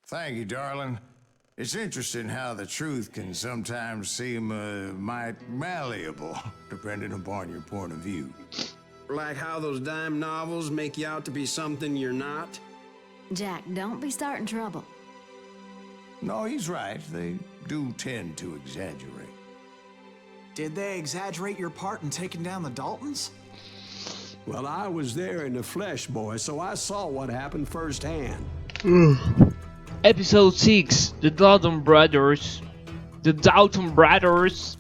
Thank you, darling. It's interesting how the truth can sometimes seem might malleable, depending upon your point of view. Like how those dime novels make you out to be something you're not? Jack, don't be starting trouble. No, he's right. They do tend to exaggerate. Did they exaggerate your part in taking down the Daltons? Well, I was there in the flesh, boy, so I saw what happened firsthand. Episode 6, The Dalton Brothers. The Dalton Brothers.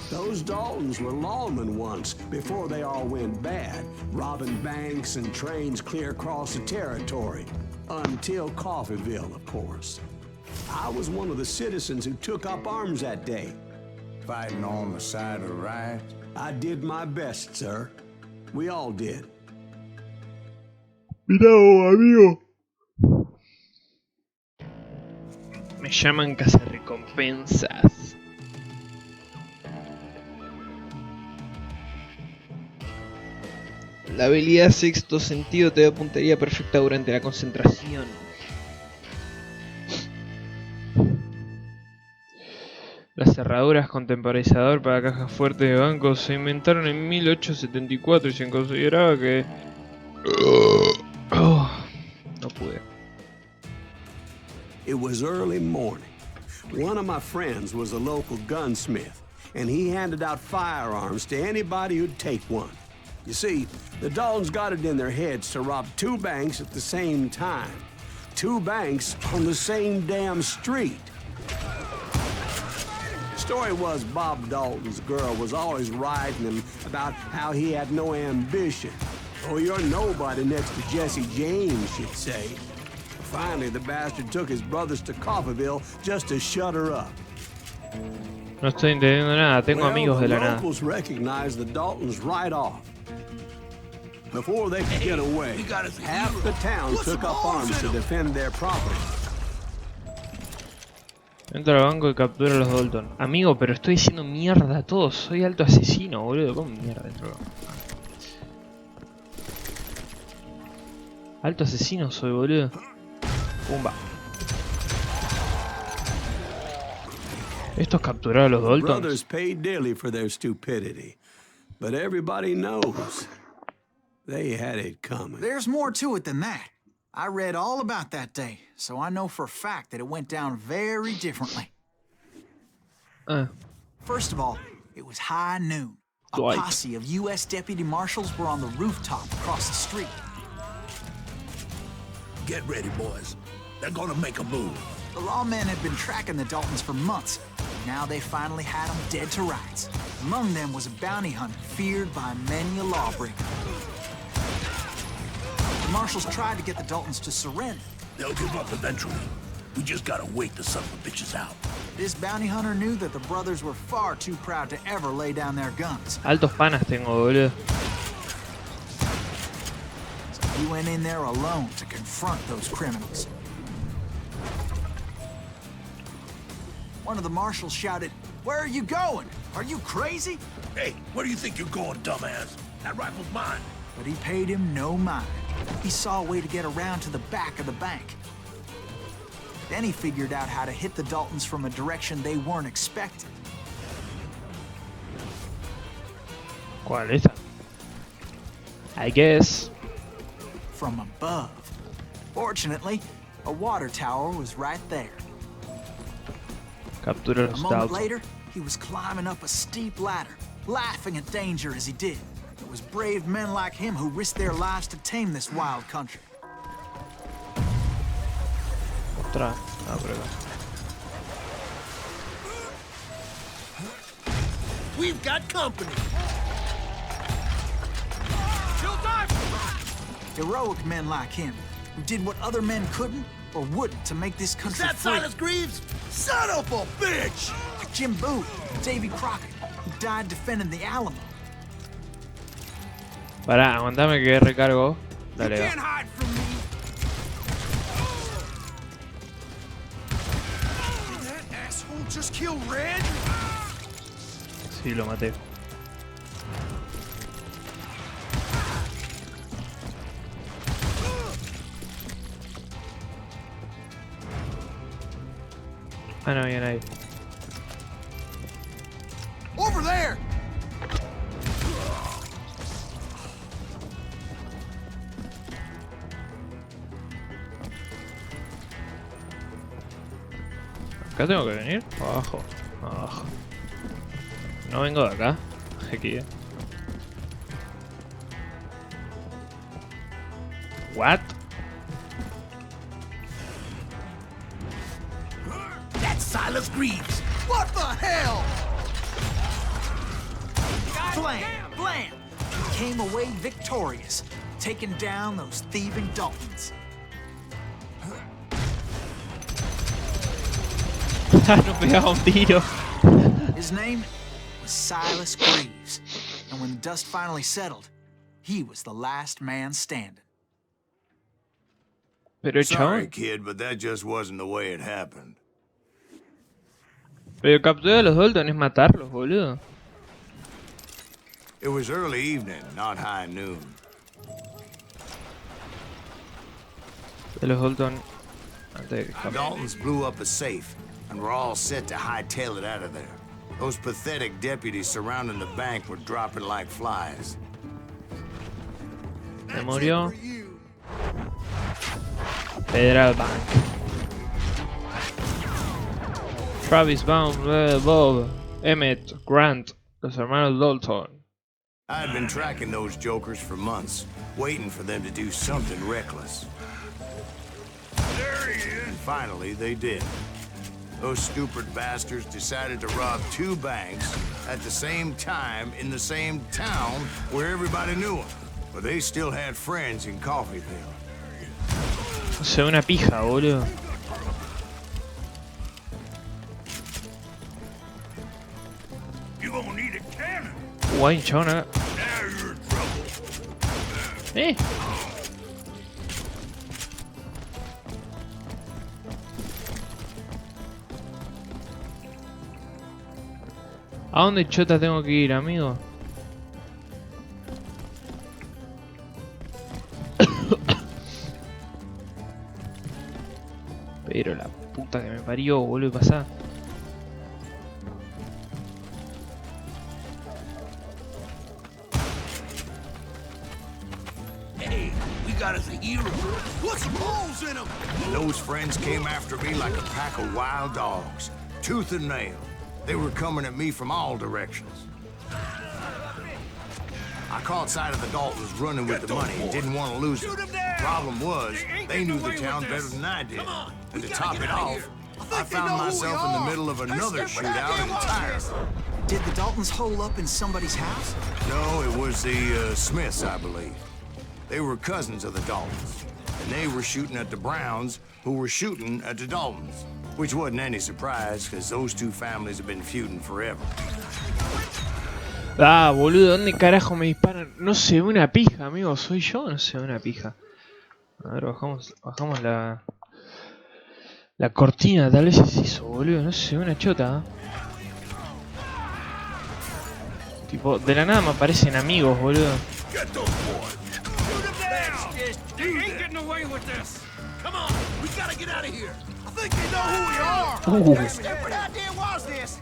Those Daltons were lawmen once, before they all went bad, robbing banks and trains clear across the territory. Until Coffeeville, of course. I was one of the citizens who took up arms that day. Fighting on the side of right? I did my best, sir. We all did. Mirá vos, amigo. Me llaman cazarrecompensas. La habilidad sexto sentido te da puntería perfecta durante la concentración. Las cerraduras con temporizador para cajas fuertes de bancos se inventaron en 1874 y se consideraba que... no pude. It was early morning. One of my friends was a local gunsmith, and he handed out firearms to anybody who'd take one. You see, the Daltons got it in their heads to rob two banks at the same time. Two banks on the same damn street. The story was Bob Dalton's girl was always riding him about how he had no ambition. Oh, you're nobody next to Jesse James, she'd say. Finally, the bastard took his brothers to Coffeeville just to shut her up. No estoy entendiendo nada, tengo amigos de la the nada. locals recognized the Daltons right off. Before they could get away, half the town took up arms to defend their property. Entra al banco y captura a los Dalton. Amigo, pero estoy diciendo mierda a todos. Soy alto asesino, boludo. ¿Cómo mierda entro? Alto asesino soy, boludo. Pumba. ¿Estos capturaron a los Daltons? Brothers paid dearly for their stupidity, but everybody knows they had it coming. There's more to it than that. I read all about that day, so I know for a fact that it went down very differently. First of all, it was high noon. A Dwight. posse of U.S. deputy marshals were on the rooftop across the street. Get ready, boys. They're gonna make a move. The lawmen had been tracking the Daltons for months. Now they finally had them dead to rights. Among them was a bounty hunter feared by many a lawbreaker. The marshals tried to get the Daltons to surrender. They'll give up eventually. We just gotta wait the son of a bitches out. This bounty hunter knew that the brothers were far too proud to ever lay down their guns. Altos panas tengo, boludo. So he went in there alone to confront those criminals. One of the marshals shouted, "Where are you going? Are you crazy?" Hey, where do you think you're going, dumbass? That rifle's mine. But he paid him no mind. He saw a way to get around to the back of the bank. Then he figured out how to hit the Daltons from a direction they weren't expecting. ¿Cuál es esta? I guess. From above. Fortunately, a water tower was right there. Captura A los moment Dalton. later, he was climbing up a steep ladder, laughing at danger as he did. It was brave men like him who risked their lives to tame this wild country. Otra. Ah, por acá. We've got company. Heroic men like him, who did what other men couldn't or wouldn't to make this Is country that free. Silas Greaves? Son of a bitch! Like Jim Boone, Davy Crockett, who died defending the Alamo. Pará, aguantame que recargo. You Dale, can't va. hide from me. Did that asshole just kill Red? Sí, lo maté. Ah, no había nadie. Over there! ¿Acá tengo que venir? Abajo. Abajo. No vengo de acá. Aquí. What? That's Silas Greaves. What the hell? Blam! Blam! He came away victorious, taking down those thieving Daltons. No pegaba un tiro. His name was Silas Greaves, and when the dust finally settled, he was the last man standing. Pero Sorry, chabón. kid, but that just wasn't the way it happened. Pero capturar a los Dalton es matarlos, boludo. It was early evening, not high noon. De los Dalton. Antes de que The escapen. Daltons blew up a safe, and were all set to hightail it out of there. Those pathetic deputies surrounding the bank were dropping like flies. Se murió. Federal Bank. Travis Baum, Bob, Emmett, Grant, los hermanos Dalton. I had been tracking those jokers for months, waiting for them to do something reckless. There he is! And finally, they did. Those stupid bastards decided to rob 2 banks at the same time in the same town where everybody knew them. But they still had friends in Coffeeville. O sea, una pija, boludo. You gonna need a cannon. Hay un chabón acá. Now you're in trouble. ¿Eh? ¿A dónde chota tengo que ir, amigo? Pero la puta que me parió, boludo, pasá. Hey, we got us a hero. Put some holes in him. And those friends came after me like a pack of wild dogs, tooth and nail. They were coming at me from all directions. I caught sight of the Daltons running with the money and didn't want to lose it. Problem was, they knew the town better than I did. And to top it off, I found myself in the middle of another shootout entirely. Did the Daltons hole up in somebody's house? No, it was the Smiths, I believe. They were cousins of the Daltons. And they were shooting at the Browns, who were shooting at the Daltons. Which wasn't any surprise, because those 2 families have been feuding forever. Ah, boludo, ¿dónde carajo me disparan? No se ve una pija, amigo. ¿Soy yo o no se ve una pija? A ver, bajamos la cortina. Tal vez es eso, boludo. No se ve una chota. Tipo, de la nada me aparecen amigos, boludo. Get those boys. Shoot him down. They ain't getting away with this. Come on, we gotta get out of here. I think they know who we are. What stupid idea was this?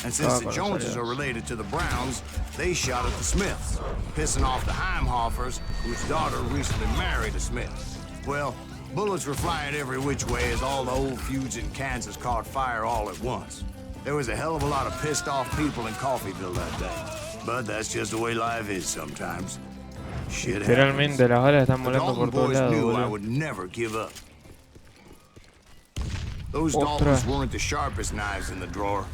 And since the Joneses are related to the Browns, they shot at the Smiths, pissing off the Heimhoffers, whose daughter recently married a Smith. Well, bullets were flying every which way as all the old feuds in Kansas caught fire all at once. There was a hell of a lot of pissed off people in Coffeeville that day. But that's just the way life is sometimes. Shit happens. Literalmente las balas están The volando Dalton por todos boys lados, knew I boludo. would never give up. Those Ostras. Daltons weren't the sharpest knives in the drawer,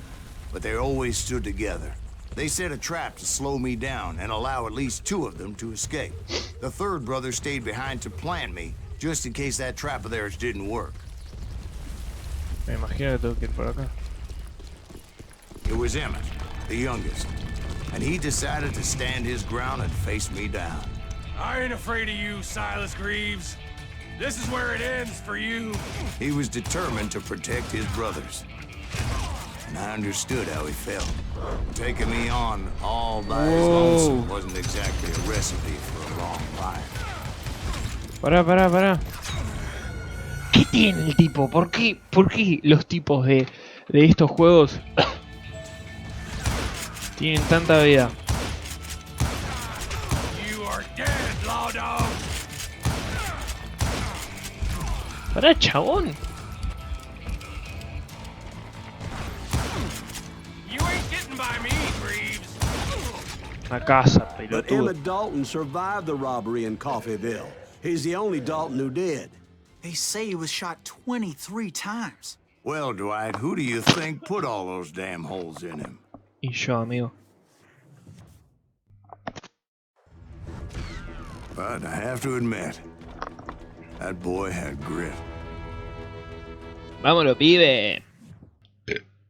but they always stood together. They set a trap to slow me down and allow at least 2 of them to escape. The 3rd brother stayed behind to plant me, just in case that trap of theirs didn't work. Me imagino que tengo que ir por acá. It was Emmett, the youngest, and he decided to stand his ground and face me down. I ain't afraid of you, Silas Greaves. This is where it ends for you. He was determined to protect his brothers. And I understood how he felt. Taking me on all by his lonesome wasn't exactly a recipe for a long life. Pará. tiene el tipo? ¿Por qué los tipos de estos juegos tienen tanta vida? You are dead, law dog. Pará, chabón. You ain't getting by me, Greaves. Una casa, But pelotudo. Emmett Dalton survived the robbery in Coffeyville. He's the only Dalton who did. They say he was shot 23 times. Well, Dwight, who do you think put all those damn holes in him? Y yo, amigo. But I have to admit, that boy had grit. Vámonos, pibe.